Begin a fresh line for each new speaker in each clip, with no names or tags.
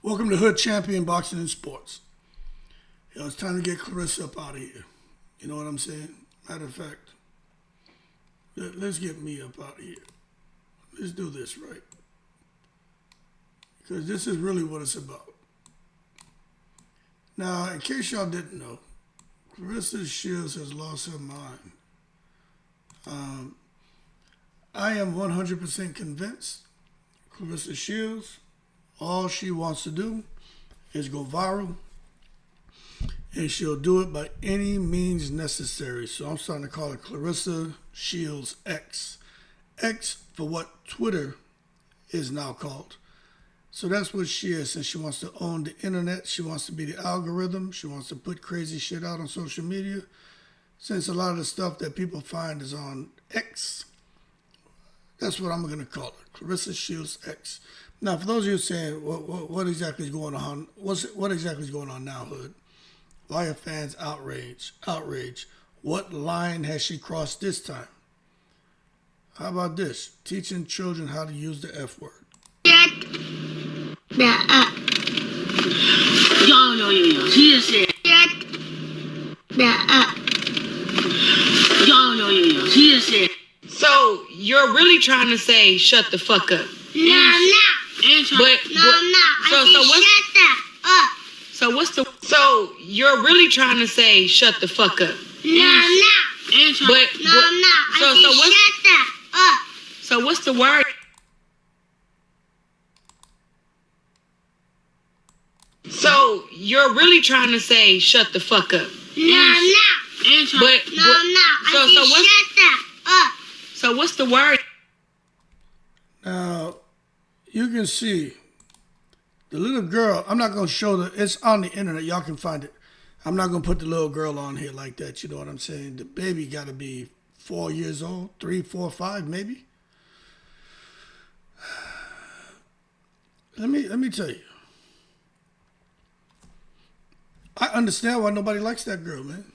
Welcome to Hood Champion Boxing and Sports. Yo, it's time to get Claressa up out of here. You know what I'm saying? Matter of fact, let's get me up out of here. Let's do this right. Because this is really what it's about. Now, in case y'all didn't know, Claressa Shields has lost her mind. I am 100% convinced Claressa Shields, all she wants to do is go viral, and she'll do it by any means necessary. So I'm starting to call her Claressa Shields X. X for what Twitter is now called. So that's what she is, and she wants to own the internet. She wants to be the algorithm. She wants to put crazy shit out on social media. Since a lot of the stuff that people find is on X, that's what I'm going to call her, Claressa Shields X. Now, for those of you saying, what exactly is going on? What exactly is going on now, Hood? Why are fans outraged? What line has she crossed this time? How about this? Teaching children how to use the F word.
Shut the up. Yo. She just said, shut the up. Yo. She just said.
So you're really trying to say, shut the fuck up?
No, I'm not.
But
I'm not. Shut the up.
So you're really trying to say, shut the fuck up?
No, I'm not. I'm not. Shut the up.
So what's the word? So you're really trying to say, shut the fuck up?
No, I'm not. I'm not. Shut the up.
So what's the word?
Now, you can see the little girl. I'm not going to show it's on the internet. Y'all can find it. I'm not going to put the little girl on here like that. You know what I'm saying? The baby got to be 4 years old, 3, 4, 5 maybe. Let me tell you. I understand why nobody likes that girl, man.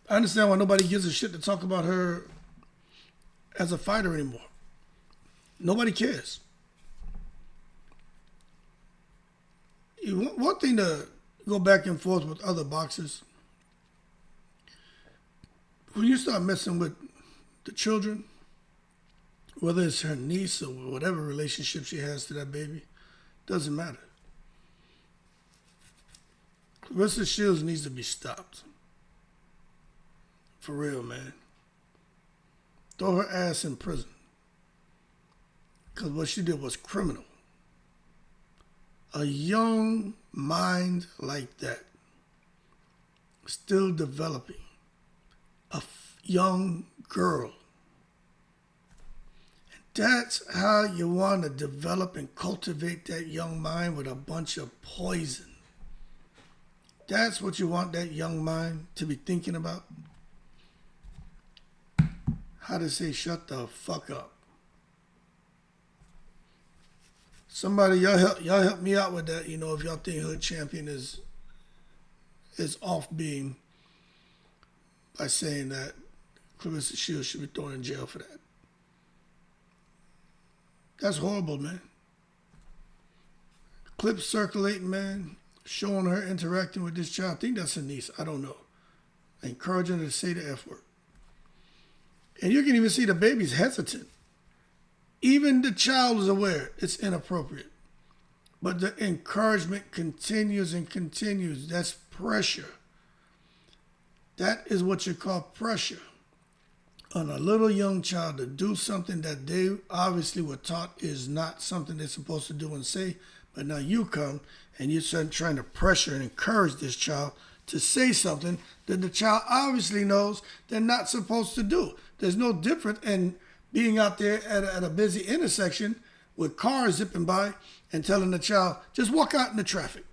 I understand why nobody gives a shit to talk about her as a fighter anymore. Nobody cares. One thing to go back and forth with other boxers, when you start messing with the children, whether it's her niece or whatever relationship she has to that baby, doesn't matter. Claressa Shields needs to be stopped. For real, man. Throw her ass in prison. Because what she did was criminal. A young mind like that, still developing, a young girl. And that's how you want to develop and cultivate that young mind, with a bunch of poison. That's what you want that young mind to be thinking about. How to say shut the fuck up. Somebody, y'all help me out with that. You know, if y'all think Hood Champion is off beam by saying that Claressa Shields should be thrown in jail for that. That's horrible, man. Clips circulating, man, showing her interacting with this child. I think that's her niece. I don't know. Encouraging her to say the F word. And you can even see the baby's hesitant. Even the child is aware it's inappropriate. But the encouragement continues and continues. That's pressure. That is what you call pressure on a little young child to do something that they obviously were taught is not something they're supposed to do and say. But now you come and you're trying to pressure and encourage this child to say something that the child obviously knows they're not supposed to do. There's no difference in being out there at a busy intersection with cars zipping by and telling the child, just walk out in the traffic.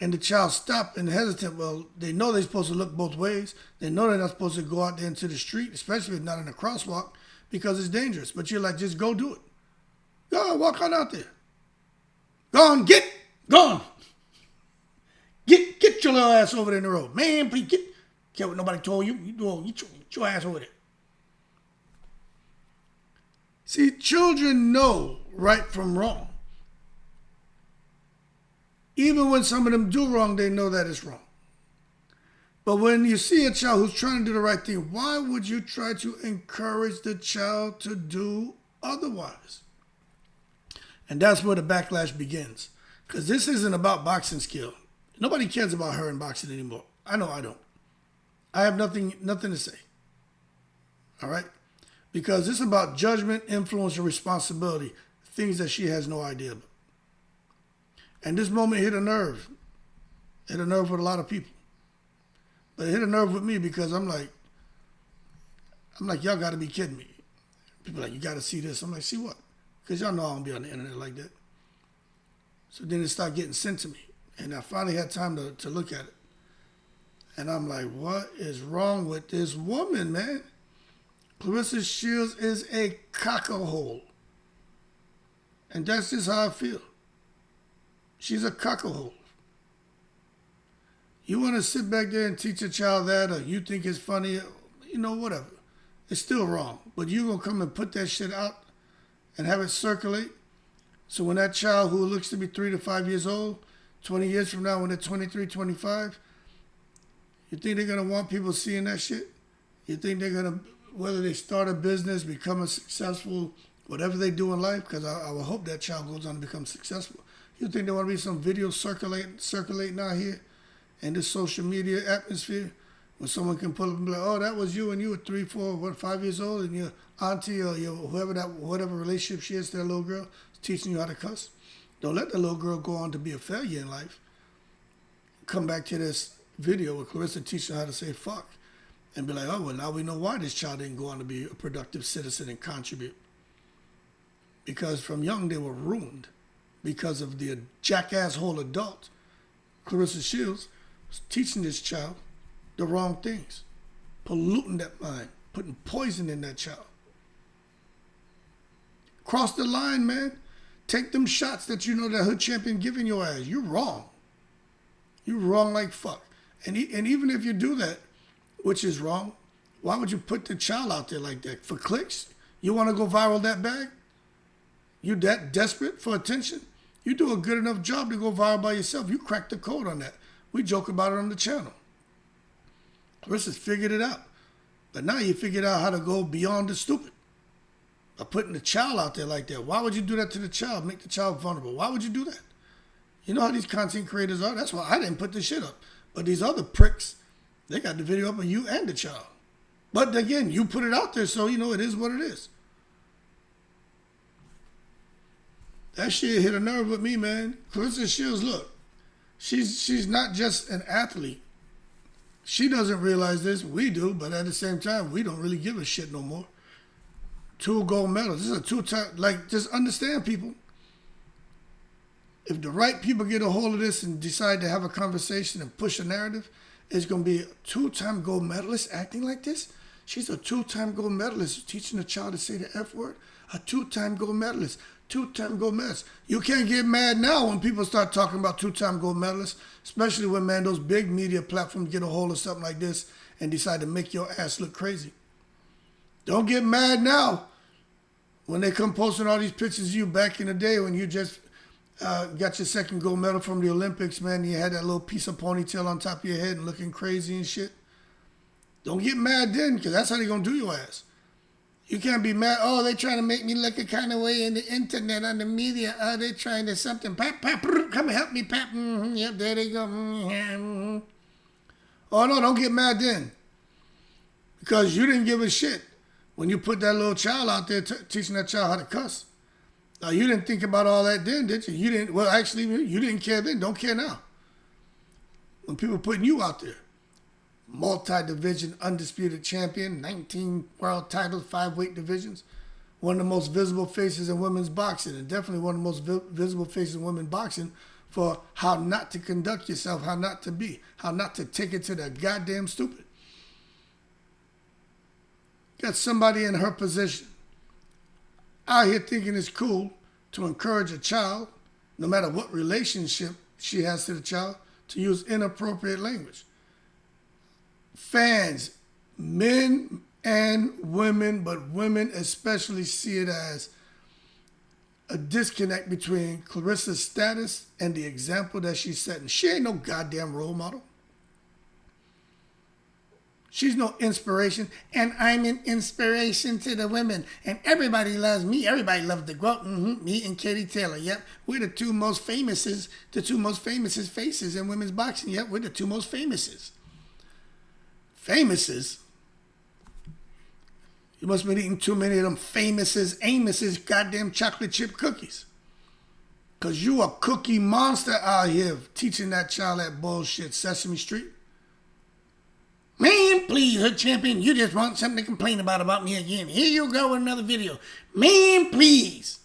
And the child stopped and hesitant. Well, they know they're supposed to look both ways. They know they're not supposed to go out there into the street, especially if not in a crosswalk, because it's dangerous. But you're like, just go do it. Go on, walk on out there. Go on. Get your little ass over there in the road. Man, please get what nobody told you. Get your ass over there. See, children know right from wrong. Even when some of them do wrong, they know that it's wrong. But when you see a child who's trying to do the right thing, why would you try to encourage the child to do otherwise? And that's where the backlash begins. Because this isn't about boxing skill. Nobody cares about her in boxing anymore. I know I don't. I have nothing to say. All right? Because it's about judgment, influence, and responsibility. Things that she has no idea about. And this moment hit a nerve. Hit a nerve with a lot of people. But it hit a nerve with me because I'm like, y'all got to be kidding me. People are like, you got to see this. I'm like, see what? Because y'all know I don't be on the internet like that. So then it started getting sent to me. And I finally had time to look at it. And I'm like, what is wrong with this woman, man? Claressa Shields is a cockahole. And that's just how I feel. She's a cockahole. You want to sit back there and teach a child that, or you think it's funny, whatever. It's still wrong. But you're going to come and put that shit out and have it circulate. So when that child who looks to be 3 to 5 years old, 20 years from now when they're 23, 25, you think they're going to want people seeing that shit? You think they're going to, whether they start a business, become a successful, whatever they do in life, because I would hope that child goes on to become successful. You think there want to be some videos circulating out here in this social media atmosphere where someone can pull up and be like, oh, that was you and you were 3, 4, 5 years old, and your auntie or your whatever relationship she is to that little girl is teaching you how to cuss? Don't let the little girl go on to be a failure in life. Come back to this video with Claressa teaching her how to say fuck and be like, oh, well, now we know why this child didn't go on to be a productive citizen and contribute. Because from young, they were ruined because of the jackass-hole adult, Claressa Shields, was teaching this child the wrong things, polluting that mind, putting poison in that child. Cross the line, man. Take them shots that you know that hood champion giving your ass. You're wrong. You're wrong like fuck. And even if you do that, which is wrong, why would you put the child out there like that? For clicks? You want to go viral that bad? You that desperate for attention? You do a good enough job to go viral by yourself. You cracked the code on that. We joke about it on the channel. Claressa's figured it out. But now you figured out how to go beyond the stupid. By putting the child out there like that. Why would you do that to the child? Make the child vulnerable. Why would you do that? You know how these content creators are? That's why I didn't put this shit up. But these other pricks, they got the video up of you and the child. But again, you put it out there, so it is what it is. That shit hit a nerve with me, man. Claressa Shields, look, she's not just an athlete. She doesn't realize this. We do, but at the same time, we don't really give a shit no more. 2 gold medals. This is a 2-time, just understand, people. If the right people get a hold of this and decide to have a conversation and push a narrative, it's going to be a 2-time gold medalist acting like this. She's a 2-time gold medalist teaching a child to say the F word. A 2-time gold medalist. 2-time gold medalist. You can't get mad now when people start talking about 2-time gold medalists, especially when, man, those big media platforms get a hold of something like this and decide to make your ass look crazy. Don't get mad now when they come posting all these pictures of you back in the day when you just got your 2nd gold medal from the Olympics, man. You had that little piece of ponytail on top of your head and looking crazy and shit. Don't get mad then, because that's how they're going to do your ass. You can't be mad. Oh, they trying to make me look a kind of way in the internet, on the media. Oh, they trying to something. Pap, pap, come help me, pap. Mm-hmm, yep, there they go. Mm-hmm. Oh, no, don't get mad then. Because you didn't give a shit when you put that little child out there teaching that child how to cuss. Now, you didn't think about all that then, did you? You didn't. Well, actually, you didn't care then. Don't care now. When people putting you out there. Multi-division undisputed champion, 19 world titles, 5 weight divisions. One of the most visible faces in women's boxing, and definitely one of the most visible faces in women's boxing for how not to conduct yourself, how not to be, how not to take it to the goddamn stupid. Got somebody in her position out here thinking it's cool to encourage a child, no matter what relationship she has to the child, to use inappropriate language. Fans, men and women, but women especially, see it as a disconnect between Claressa's status and the example that she's setting. She ain't no goddamn role model. She's no inspiration. And I'm an inspiration to the women. And everybody loves me. Everybody loves the girl. Me and Katie Taylor. Yep. We're the two most famouses faces in women's boxing. Yep. We're the two most famouses. Famouses? You must have been eating too many of them Amos's goddamn chocolate chip cookies. Because you a cookie monster out here teaching that child that bullshit, Sesame Street. Man, please, her champion, you just want something to complain about me again. Here you go with another video. Man, please.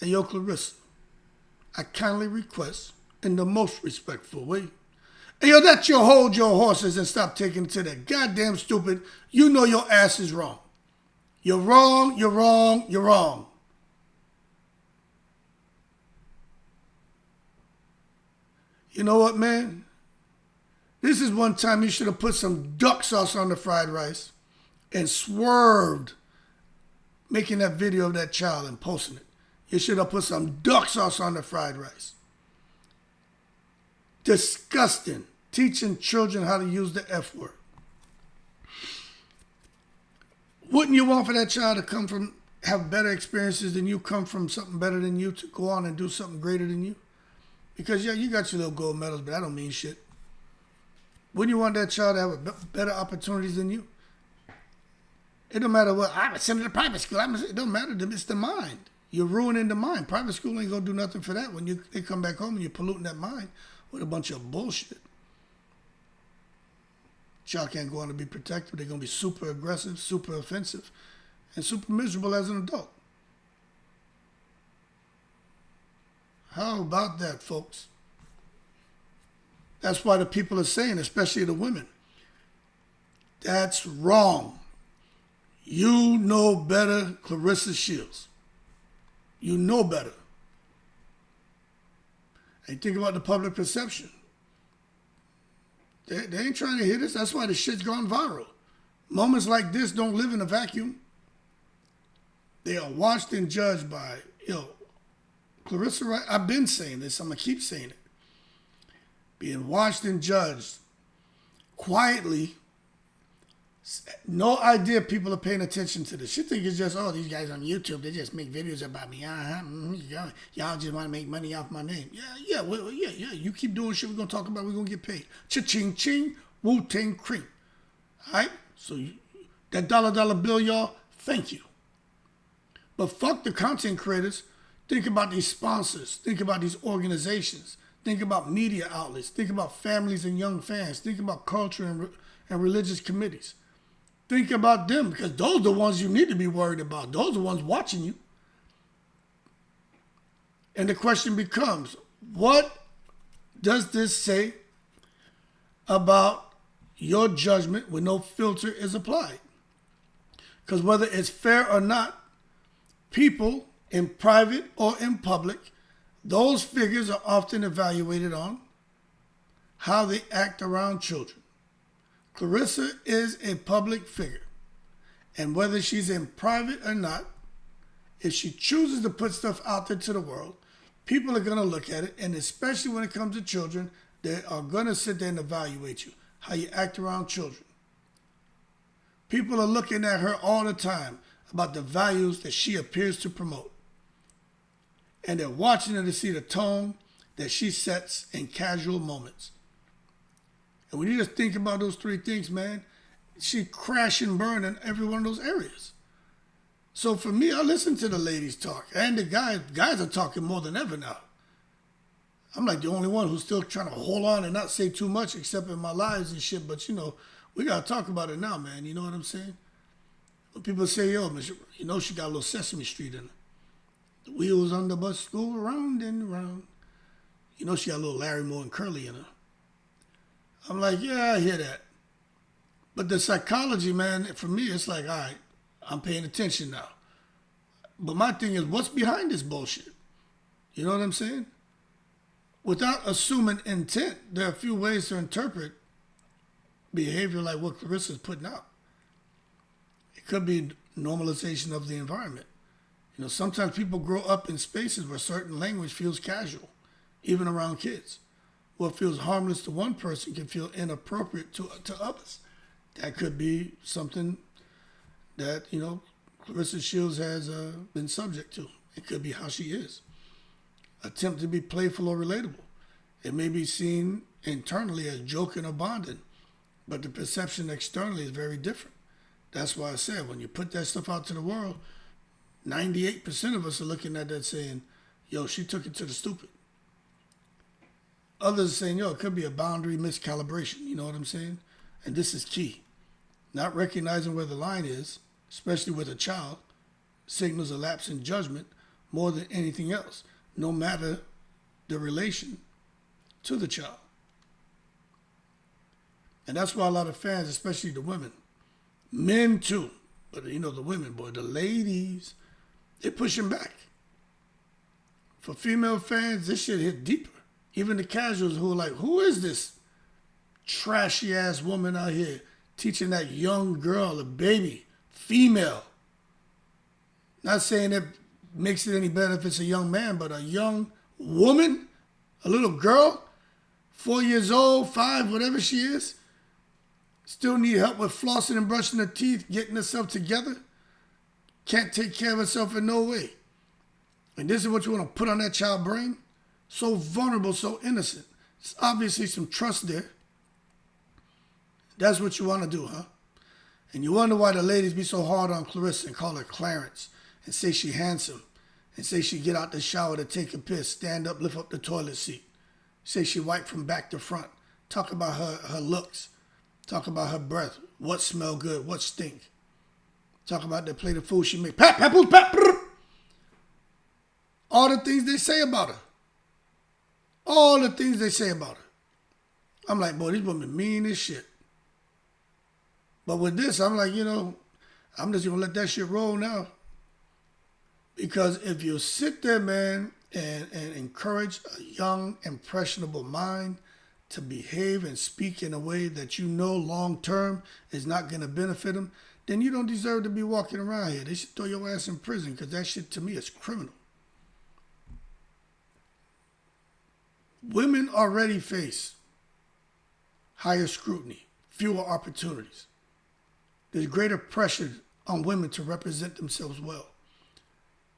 Hey, yo, Claressa, I kindly request, in the most respectful way, hey, yo, that you hold your horses and stop taking it to that goddamn stupid, you know your ass is wrong. You're wrong, you're wrong, you're wrong. You know what, man? This is one time you should have put some duck sauce on the fried rice and swerved making that video of that child and posting it. You should have put some duck sauce on the fried rice. Disgusting. Teaching children how to use the F word. Wouldn't you want for that child to have better experiences than you, come from something better than you, to go on and do something greater than you? Because, yeah, you got your little gold medals, but that don't mean shit. Wouldn't you want that child to have better opportunities than you? It don't matter what. I was sent to private school. It don't matter. It's the mind. You're ruining the mind. Private school ain't going to do nothing for that. When they come back home and you're polluting that mind with a bunch of bullshit. Child can't go on to be protected. They're going to be super aggressive, super offensive, and super miserable as an adult. How about that, folks? That's why the people are saying, especially the women, that's wrong. You know better, Claressa Shields. You know better. And think about the public perception. They ain't trying to hear this. That's why the shit's gone viral. Moments like this don't live in a vacuum. They are watched and judged by, Claressa, right? I've been saying this. I'm going to keep saying it. Being watched and judged quietly. No idea people are paying attention to this. You think it's just, these guys on YouTube, they just make videos about me. Y'all just want to make money off my name. Yeah. You keep doing shit we're going to talk about, we're going to get paid. Cha-ching, ching, Wu-Tang cream. All right? So that dollar bill, y'all, thank you. But fuck the content creators. Think about these sponsors. Think about these organizations. Think about media outlets. Think about families and young fans. Think about culture and religious committees. Think about them, because those are the ones you need to be worried about. Those are the ones watching you. And the question becomes, what does this say about your judgment when no filter is applied? Because whether it's fair or not, people in private or in public, those figures are often evaluated on how they act around children. Claressa is a public figure, and whether she's in private or not, if she chooses to put stuff out there to the world, people are going to look at it, and especially when it comes to children, they are going to sit there and evaluate you, how you act around children. People are looking at her all the time about the values that she appears to promote, and they're watching her to see the tone that she sets in casual moments. And when you just think about those three things, man, she crash and burn in every one of those areas. So for me, I listen to the ladies talk. And the guys are talking more than ever now. I'm like the only one who's still trying to hold on and not say too much except in my lives and shit. But, we got to talk about it now, man. You know what I'm saying? When people say, she got a little Sesame Street in her. The wheels on the bus go around and around. She got a little Larry Moore and Curly in her. I'm like, yeah, I hear that. But the psychology, man, for me, it's like, all right, I'm paying attention now. But my thing is, what's behind this bullshit? You know what I'm saying? Without assuming intent, there are a few ways to interpret behavior like what Claressa's putting out. It could be normalization of the environment. You know, sometimes people grow up in spaces where certain language feels casual, even around kids. What feels harmless to one person can feel inappropriate to others. That could be something that, you know, Claressa Shields has been subject to. It could be how she is. Attempt to be playful or relatable. It may be seen internally as joking or bonding, but the perception externally is very different. That's why I said when you put that stuff out to the world, 98% of us are looking at that saying, yo, she took it to the stupid. Others are saying, yo, it could be a boundary miscalibration. You know what I'm saying? And this is key. Not recognizing where the line is, especially with a child, signals a lapse in judgment more than anything else, no matter the relation to the child. And that's why a lot of fans, especially the women, men too, but you know, the women, boy, the ladies, they're pushing back. For female fans, this shit hit deeper. Even the casuals who are like, who is this trashy ass woman out here teaching that young girl, a baby, female? Not saying it makes it any better if it's a young man, but a young woman, a little girl, 4 years old, 5, whatever she is, still need help with flossing and brushing her teeth, getting herself together, can't take care of herself in no way. And this is what you want to put on that child brain? So vulnerable, so innocent. There's obviously some trust there. That's what you want to do, huh? And you wonder why the ladies be so hard on Claressa and call her Clarence and say she handsome and say she get out the shower to take a piss, stand up, lift up the toilet seat. Say she white from back to front. Talk about her looks. Talk about her breath. What smell good, what stink. Talk about the plate of food she make. Pap, pap, pap, pap. All the things they say about her. All the things they say about her. I'm like, boy, these women mean as shit. But with this, I'm like, you know, I'm just going to let that shit roll now. Because if you sit there, man, and encourage a young, impressionable mind to behave and speak in a way that you know long-term is not going to benefit them, then you don't deserve to be walking around here. They should throw your ass in prison because that shit to me is criminal. Women already face higher scrutiny, fewer opportunities. There's greater pressure on women to represent themselves well,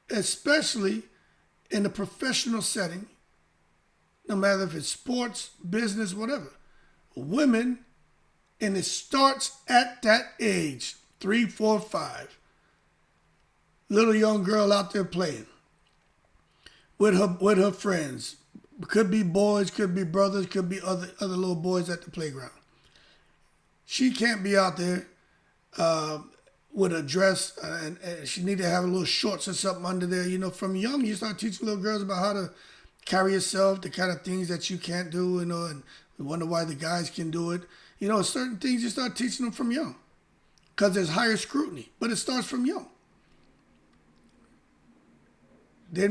especially in the professional setting, no matter if it's sports, business, whatever. Women, and it starts at that age, 3, 4, 5. Little young girl out there playing with her friends. Could be boys, could be brothers, could be other little boys at the playground. She can't be out there with a dress and she need to have a little shorts or something under there. You know, from young, you start teaching little girls about how to carry yourself, the kind of things that you can't do, you know, and we wonder why the guys can do it. You know, certain things you start teaching them from young because there's higher scrutiny, but it starts from young. They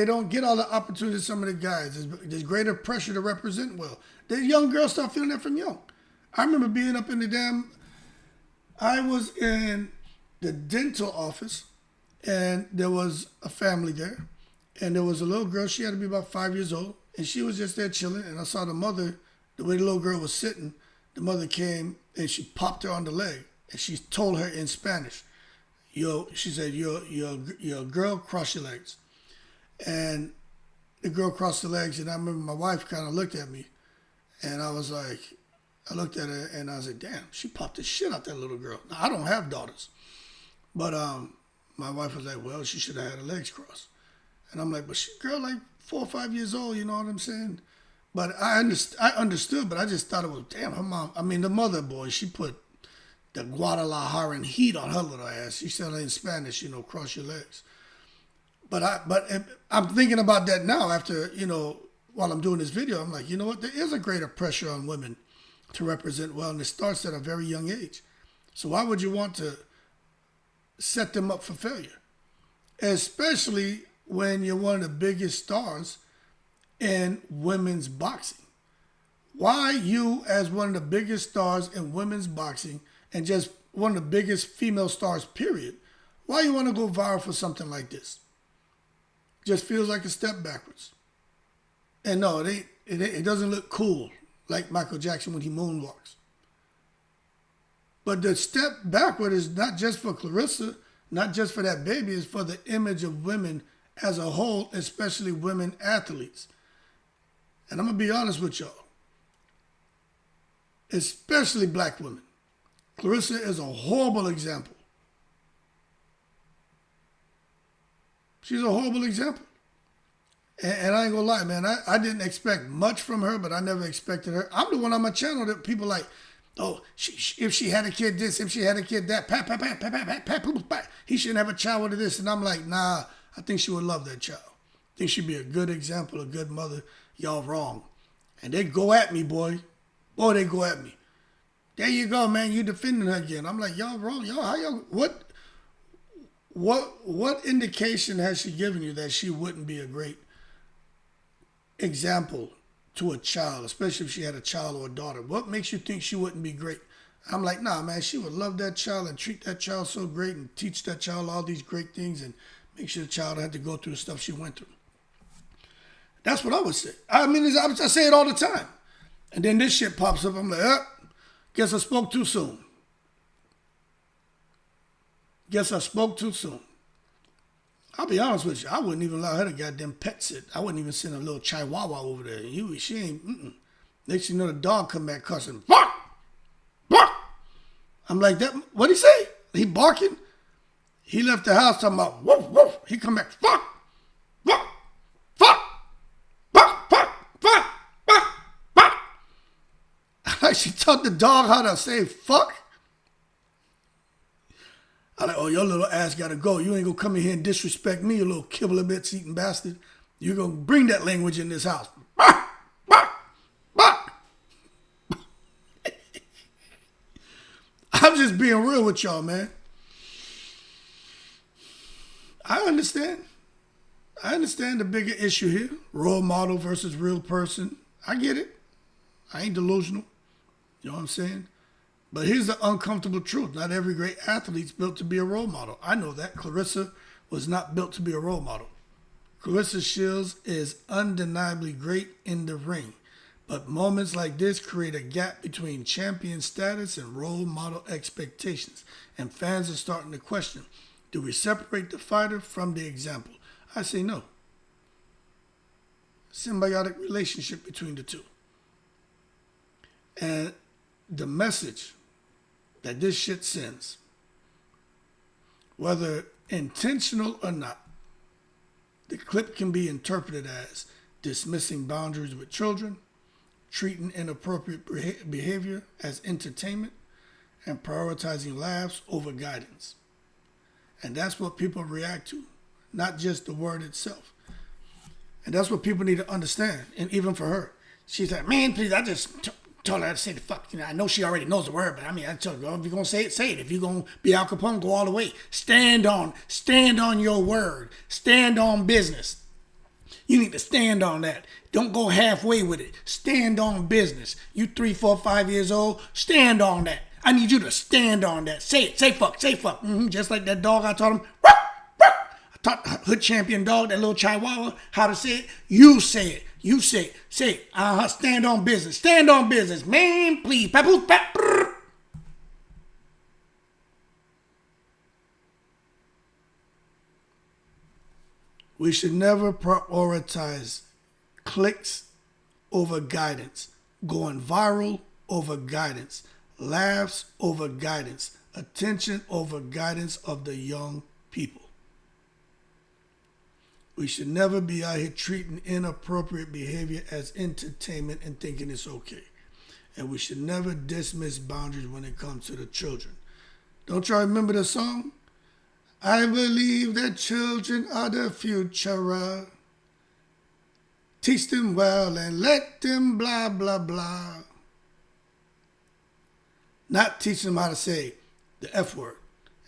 don't get all the opportunities some of the guys. There's greater pressure to represent well. The young girls start feeling that from young. I remember being up in I was in the dental office, and there was a family there, and there was a little girl. She had to be about 5 years old, and she was just there chilling, and I saw the mother, the way the little girl was sitting, the mother came, and she popped her on the leg, and she told her in Spanish, she said, you're a girl, cross your legs. And the girl crossed the legs, and I remember my wife kind of looked at me, and I was like, I looked at her, and I was like, damn, she popped the shit out that little girl. Now, I don't have daughters, but my wife was like, well, she should have had her legs crossed. And I'm like, but she girl like 4 or 5 years old, you know what I'm saying? But I understood, but I just thought it was, damn, her mom, I mean, the mother, boy, she put the Guadalajara heat on her little ass. She said in Spanish, you know, cross your legs. But I'm thinking about that now after, you know, while I'm doing this video, I'm like, you know what? There is a greater pressure on women to represent well, and it starts at a very young age. So why would you want to set them up for failure? Especially when you're one of the biggest stars in women's boxing. Why you, as one of the biggest stars in women's boxing, and just one of the biggest female stars, period. Why you want to go viral for something like this? Just feels like a step backwards. And no, it doesn't look cool like Michael Jackson when he moonwalks. But the step backward is not just for Claressa, not just for that baby, it's for the image of women as a whole, especially women athletes. And I'm going to be honest with y'all, especially black women. Claressa is a horrible example. She's a horrible example. And I ain't gonna lie, man, I didn't expect much from her, but I never expected her. I'm the one on my channel that people like, oh, if she had a kid this, if she had a kid that, he shouldn't have a child with this. And I'm like, nah, I think she would love that child. I think she'd be a good example, a good mother. Y'all wrong. And they go at me, boy. Boy, they go at me. There you go, man, you defending her again. I'm like, y'all wrong. Y'all, how y'all, what indication has she given you that she wouldn't be a great example to a child, especially if she had a child or a daughter? What makes you think she wouldn't be great? I'm like, nah, man, she would love that child and treat that child so great and teach that child all these great things and make sure the child had to go through the stuff she went through. That's what I would say. I mean, I say it all the time. And then this shit pops up. I'm like, guess I spoke too soon. Guess I spoke too soon. I'll be honest with you. I wouldn't even allow her to goddamn pet sit. I wouldn't even send a little chihuahua over there. She ain't, Next thing you know, the dog come back cussing. Bark! Bark! I'm like, that. What'd he say? He barking? He left the house talking about, woof, woof. He come back, fuck! Fuck! Fuck! Fuck! Fuck! Fuck! Fuck! Fuck! She taught the dog how to say fuck? I'm like, oh, your little ass gotta go. You ain't gonna come in here and disrespect me, you little kibble bits eating bastard. You gonna bring that language in this house. Bah! Bah! Bah! I'm just being real with y'all, man. I understand. I understand the bigger issue here. Role model versus real person. I get it. I ain't delusional. You know what I'm saying? But here's the uncomfortable truth. Not every great athlete's built to be a role model. I know that. Claressa was not built to be a role model. Claressa Shields is undeniably great in the ring. But moments like this create a gap between champion status and role model expectations. And fans are starting to question, do we separate the fighter from the example? I say no. Symbiotic relationship between the two. And the message that this shit sends, whether intentional or not, the clip can be interpreted as dismissing boundaries with children, treating inappropriate behavior as entertainment, and prioritizing laughs over guidance. And that's what people react to, not just the word itself. And that's what people need to understand. And even for her, she's like, man, please, I just told her to say the fuck. You know, I know she already knows the word, but I mean, I told her, if you're going to say it, say it. If you're going to be Al Capone, go all the way. Stand on your word. Stand on business. You need to stand on that. Don't go halfway with it. Stand on business. You 3, 4, 5 years old, stand on that. I need you to stand on that. Say it. Say fuck. Say fuck. Just like that dog I taught him. I taught Hood Champion dog, that little chihuahua, how to say it. You say it. You say it. Say it. Stand on business. Stand on business. Man, please. We should never prioritize clicks over guidance, going viral over guidance, laughs over guidance, attention over guidance of the young people. We should never be out here treating inappropriate behavior as entertainment and thinking it's okay. And we should never dismiss boundaries when it comes to the children. Don't y'all remember the song? I believe that children are the future. Teach them well and let them blah, blah, blah. Not teaching them how to say the F word.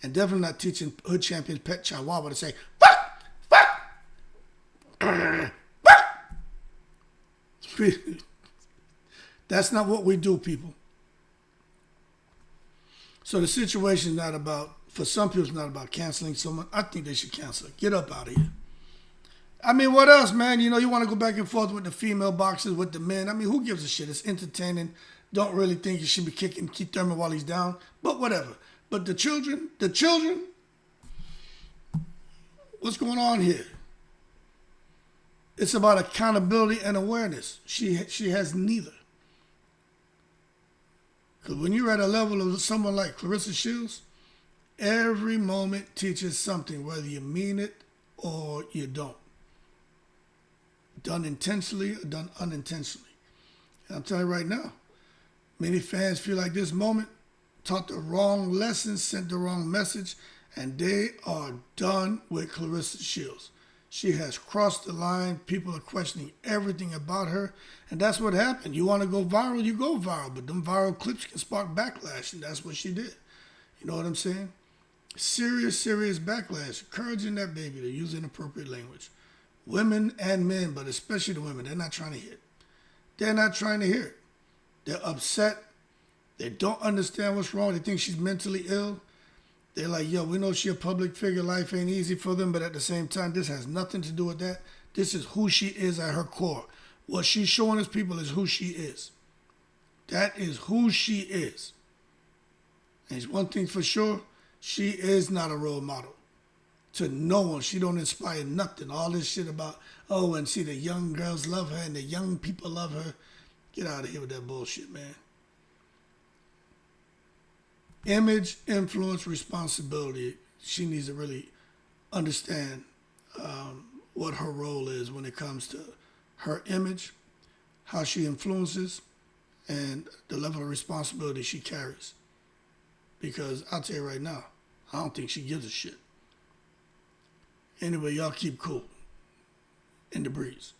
And definitely not teaching Hood Champion's pet chihuahua to say, fuck, fuck, fuck. That's not what we do, people. So the situation is not about, for some people, it's not about canceling someone. I think they should cancel it. Get up out of here. I mean, what else, man? You know, you want to go back and forth with the female boxers, with the men. I mean, who gives a shit? It's entertaining. Don't really think you should be kicking Keith Thurman while he's down. But whatever. But the children, what's going on here? It's about accountability and awareness. She has neither. Because when you're at a level of someone like Claressa Shields, every moment teaches something, whether you mean it or you don't. Done intentionally or done unintentionally. And I'm telling you right now, many fans feel like this moment taught the wrong lesson, sent the wrong message, and they are done with Claressa Shields. She has crossed the line. People are questioning everything about her. And that's what happened. You want to go viral, you go viral. But them viral clips can spark backlash, and that's what she did. You know what I'm saying? Serious backlash. Encouraging that baby to use inappropriate language. Women and men, but especially the women, they're not trying to hear it. They're not trying to hear it. They're upset. They don't understand what's wrong. They think she's mentally ill. They're like, yo, we know she's a public figure. Life ain't easy for them, but at the same time, this has nothing to do with that. This is who she is at her core. What she's showing us people is who she is. That is who she is. And one thing for sure, she is not a role model. To no one. She don't inspire nothing. All this shit about, oh, and see, the young girls love her and the young people love her. Get out of here with that bullshit, man. Image, influence, responsibility. She needs to really understand what her role is when it comes to her image, how she influences, and the level of responsibility she carries. Because I'll tell you right now, I don't think she gives a shit. Anyway, y'all keep cool. In the breeze.